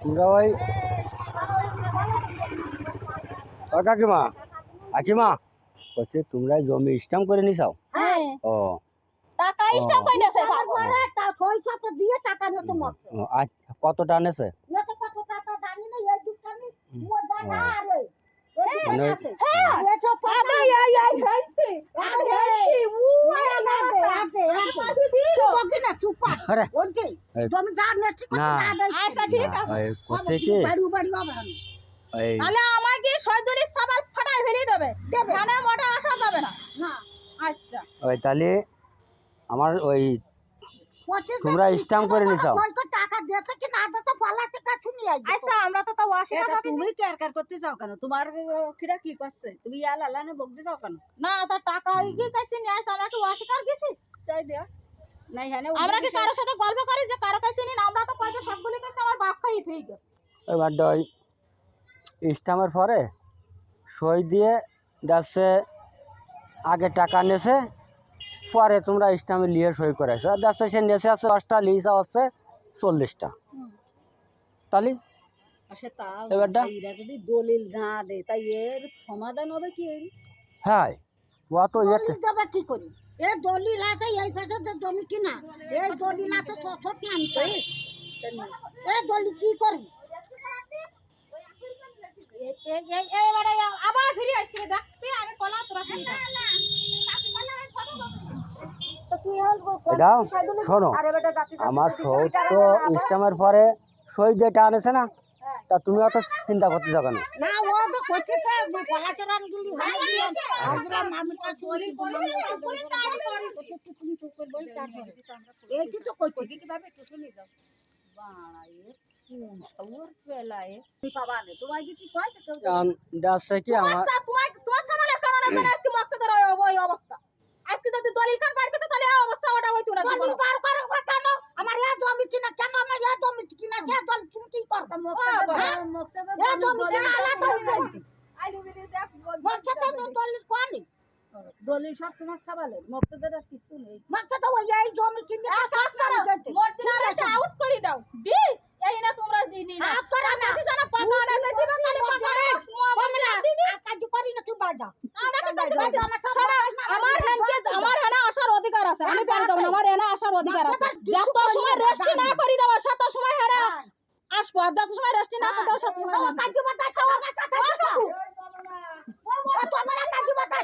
তোমরা ওই কাকিমা কাকিমা বলছে তোমরা জমি স্ট্যাম্প করে নিছাও? ও টাকা স্ট্যাম্প করে নিছে পরে পয়সা তো দিয়ে টাকা নিতে মত। আচ্ছা কত টাকা নেছে? এত কত টাকা জানি না এই দুখানি ও দাদা আরে মানে হ্যাঁ এসব পাবে এই হইছে আরে ও আরে বকি না চুপ কর ওকে জমি দার নেছে কত না আচ্ছা ঠিক আছে কোথা কি বাড়ি বাড়ি হবে এই তাহলে আমাকে সজরি সবাই ফাটাই ফেলে দেবে মানে মোটা আসা যাবে না না আচ্ছা ওই তাহলে আমার ওই তোমরা স্ট্যাম্প করে নিছাও? কত টাকা দেছে কি না দেছে পালাতে কা শুনি আচ্ছা আমরা তো তাও 80 টাকা তুমি কেয়ার করতে চাও কেন তোমার কিরা কি করছে তুমি ইয়া লালানে বকতে চাও কেন না তা টাকা কি কাছে নিয়ে আসে আমরা কি অস্বীকার গেছি তাই দেয়া নাই হ্যাঁ আমরা কি কারোর সাথে গল্প করি যে কারো কাছে নিন আমরা তো পয়সা সবগুলি কাছে আমার বাপ খাই ঠিক আছে এবার ওই স্ট্যাম্পের পরে সই দিয়ে যাচ্ছে আগে টাকা নেছে পরে তোমরা স্ট্যাম্পে লিয়ে সই করেছো যাচ্ছে সে নেছে আছে 10টা লিসা হচ্ছে 40টা তাহলে এবারটা এরা যদি দলিল না দেয় তাই এর সমাধান হবে কি হ্যাঁ ও তো যাবে কি করি এ দলিল আছে এই পাশে জমি কিনা এই দলিল আছে ছোট আনতে এই দলিল কি করবি এবারে আবার ফিরে আসছে দেখতে আমি কলা তোরা এটাও শোনো আমার সই তো স্ট্যাম্পের পরে সই যেটা আনেছে না তা তুমি অত চিন্তা করতে যাবে না না ও তো করছে তো পলাচরান গুলি হয় আমরা নামটা চুরি করে করে কাজ করে তুমি তো করে বই তারপরে এই তো কইতে কিভাবে একটু শুনি যাও বাড়ায়ে কোন সৌর বেলায় তুমি পাবা না তোমার কি কয় তো যাচ্ছে কি আমার তোমার সামালের কারণে মানে আজকে মকসদের ওই অবস্থা আজকে যদি দলিল কান পাইতে তো তাহলে অবস্থা ওটা হইতো না দলিল বার করো কেন আমার এই জমি কিনা কেন আমার এই জমি কিনা কে দল তুমি কি করতে মকসদের এই জমি কিনা আলাদা হইছে আইলু বিলি দেখ মকসদের দলিল কোনি দলিল সব তোমার সাবালে মকসদের আর কিছু নেই মকসদ ওই এই জমি কিনা কাজ করো মকসদকে আউট করে দাও দি এই না তোমরা দিনি না আপনারা না জানা পাকা না দিবা মানে পাকা মামলা কাজ করি না তুই বাজা আমরা কি বাজা আমার হেনা আসার অধিকার আছে আমি পারি দেব না আমার হেনা আসার অধিকার আছে যত সময় রেস্ট না করি দেব তত সময় হেনা আসবো আর যত সময় রেস্ট না করতে তত সময় কাজ বাতা খাওয়া বাতা খাওয়া তো আমরা কাজ বাতা